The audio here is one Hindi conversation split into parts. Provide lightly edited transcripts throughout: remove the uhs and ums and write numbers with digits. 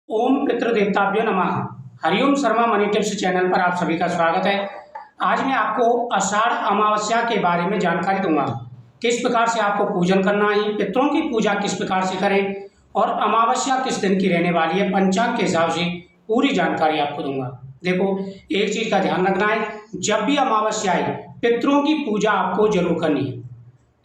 ओम पितृदेवताभ्यो नमः। Hariom Sharma money tips channel पर आप सभी का स्वागत है। आज मैं आपको आषाढ़ अमावस्या के बारे में जानकारी दूंगा। किस प्रकार से आपको पूजन करना है, पितरों की पूजा किस प्रकार से करें और अमावस्या किस दिन की रहने वाली है, पंचांग के हिसाब से पूरी जानकारी आपको दूंगा। देखो, एक चीज का ध्यान रखना है, जब भी अमावस्या आए पितरों की पूजा आपको जरूर करनी है,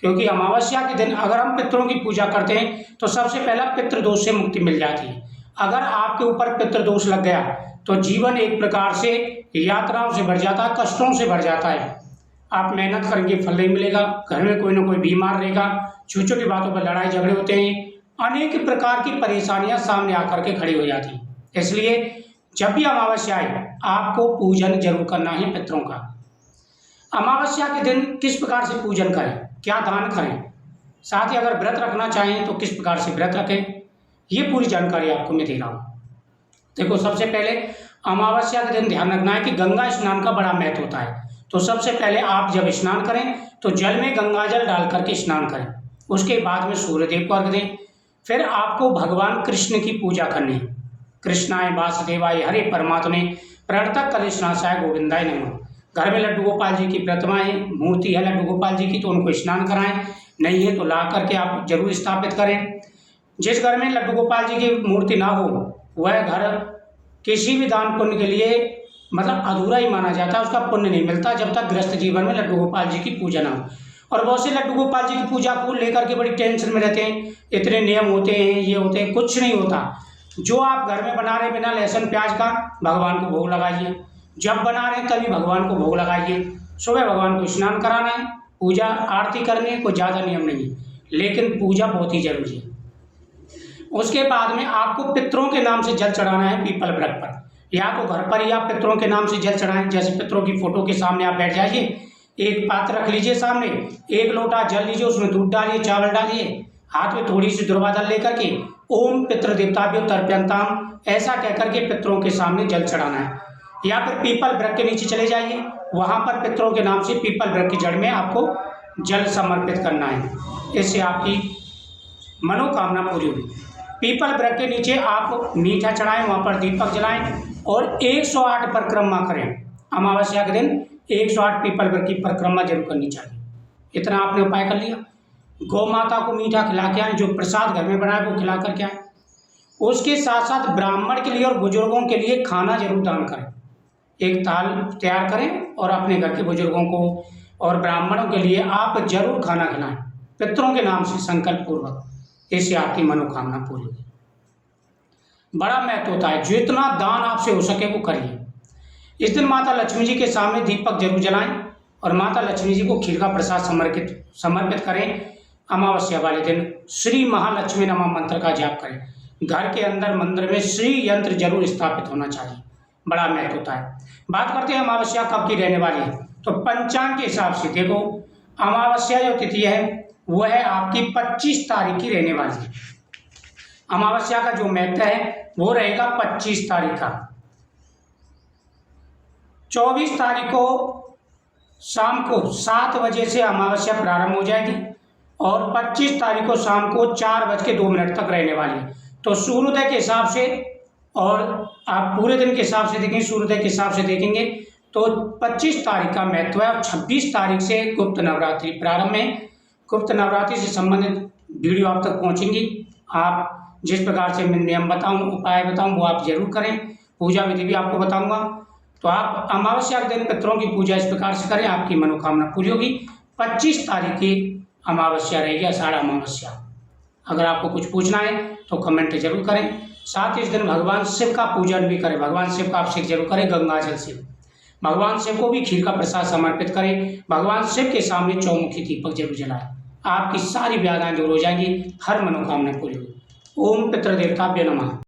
क्योंकि अमावस्या के दिन अगर हम पितरों की पूजा करते हैं तो सबसे पहला पितृदोष से मुक्ति मिल जाती है। अगर आपके ऊपर पितृदोष लग गया तो जीवन एक प्रकार से यात्राओं से भर जाता है, कष्टों से भर जाता है। आप मेहनत करेंगे, फल नहीं मिलेगा, घर में कोई ना कोई बीमार रहेगा, छोटी छोटी बातों पर लड़ाई झगड़े होते हैं, अनेक प्रकार की परेशानियां सामने आकर के खड़ी हो जाती हैं। इसलिए जब भी अमावस्या आए आपको पूजन जरूर करना है पितरों का। अमावस्या के दिन किस प्रकार से पूजन करें, क्या दान करें, साथ ही अगर व्रत रखना चाहें तो किस प्रकार से व्रत रखें, ये पूरी जानकारी आपको मैं दे रहा हूँ। देखो, सबसे पहले अमावस्या के दिन ध्यान रखना है कि गंगा स्नान का बड़ा महत्व होता है। तो सबसे पहले आप जब स्नान करें तो जल में गंगा जल डाल करके स्नान करें, उसके बाद में सूर्यदेव को अर्घ दें। फिर आपको भगवान कृष्ण की पूजा करनी है। कृष्णाय वासुदेवाय हरे परमात्मे प्रणतः कलेशनाशाय गोविंदाय नमः। घर में लड्डू गोपाल जी की प्रतिमा है, मूर्ति है लड्डू गोपाल जी की, तो उनको स्नान कराएं, नहीं है तो ला करके आप जरूर स्थापित करें। जिस घर में लड्डू गोपाल जी की मूर्ति ना हो वह घर किसी भी दान पुण्य के लिए मतलब अधूरा ही माना जाता है, उसका पुण्य नहीं मिलता जब तक गृहस्थ जीवन में लड्डू गोपाल जी की पूजा ना हो। और बहुत से लड्डू गोपाल जी की पूजा को लेकर के बड़ी टेंशन में रहते हैं, इतने नियम होते हैं, ये होते हैं, कुछ नहीं होता। जो आप घर में बना रहे बिना लहसुन प्याज का, भगवान को भोग लगाइए। जब बना रहे तभी भगवान को भोग लगाइए। सुबह भगवान को स्नान कराना है, पूजा आरती करनी है, कोई ज़्यादा नियम नहीं है, लेकिन पूजा बहुत ही जरूरी है। उसके बाद में आपको पितरों के नाम से जल चढ़ाना है पीपल वृक्ष पर, या तो घर पर ही आप पितरों के नाम से जल चढ़ाएं। जैसे पितरों की फोटो के सामने आप बैठ जाइए, एक पात्र रख लीजिए सामने, एक लोटा जल लीजिए, उसमें दूध डालिए, चावल डालिए, हाथ में थोड़ी सी दुर्वादल लेकर के ओम पितृदेवताभ्यो तर्पयन्ताम ऐसा कहकर के पितरों के सामने जल चढ़ाना है। या फिर पीपल वृक्ष के नीचे चले जाइए, वहां पर पितरों के नाम से पीपल वृक्ष की जड़ में आपको जल समर्पित करना है। इससे आपकी मनोकामना पूरी होगी। पीपल वृक्ष के नीचे आप मीठा चढ़ाएं, वहां पर दीपक जलाएं और 108 परिक्रमा करें। अमावस्या के दिन 108 पीपल वृक्ष की परिक्रमा जरूर करनी चाहिए। इतना आपने उपाय कर लिया। गौ माता को मीठा खिला के आए, जो प्रसाद घर में बनाए वो खिला करके आए। उसके साथ साथ ब्राह्मण के लिए और बुजुर्गों के लिए खाना जरूर दान करें। एक थाल तैयार करें और अपने घर के बुजुर्गों को और ब्राह्मणों के लिए आप जरूर खाना खिलाएं पितरों के नाम से संकल्प पूर्वक। इससे आपकी मनोकामना पूरी होगी। बड़ा महत्व होता है, जितना दान आपसे हो सके वो करिए। इस दिन माता लक्ष्मी जी के सामने दीपक जरूर जलाएं और माता लक्ष्मी जी को खीर का प्रसाद समर्पित करें। अमावस्या वाले दिन श्री महालक्ष्मी नमः मंत्र का जाप करें। घर के अंदर मंदिर में श्री यंत्र जरूर स्थापित होना चाहिए, बड़ा महत्व होता है। बात करते हैं अमावस्या कब की रहने वाली है। तो पंचांग के हिसाब से देखो, अमावस्या जो तिथि है वह है आपकी 25 तारीख की रहने वाली है। अमावस्या का जो महत्व है वो रहेगा 25 तारीख का। 24 तारीख को शाम को 7 बजे से अमावस्या प्रारंभ हो जाएगी और 25 तारीख को शाम को 4:02 तक रहने वाली है। तो सूर्योदय के हिसाब से, और आप पूरे दिन के हिसाब से देखेंगे, सूर्योदय के हिसाब से देखेंगे तो 25 तारीख का महत्व है। और 26 तारीख से गुप्त नवरात्रि प्रारंभ है। गुप्त नवरात्रि से संबंधित वीडियो आप तक पहुंचेंगी। आप जिस प्रकार से मैं नियम बताऊं, उपाय बताऊं, वो आप जरूर करें। पूजा विधि भी आपको बताऊंगा। तो आप अमावस्या के दिन पितरों की पूजा इस प्रकार से करें, आपकी मनोकामना पूरी होगी। 25 तारीख की अमावस्या रहेगी, आषाढ़ अमावस्या। अगर आपको कुछ पूछना है तो कमेंट जरूर करें। साथ ही इस दिन भगवान शिव का पूजन भी करें। भगवान शिव का अभिषेक जरूर करें गंगा जल से। भगवान शिव को भी खीर का प्रसाद समर्पित करें। भगवान शिव के सामने चौमुखी दीपक जरूर जलाएं। आपकी सारी व्याधाएं दूर हो जाएंगी, हर मनोकामना पूरी होगी। ओम पितृदेवताभ्यो नमः।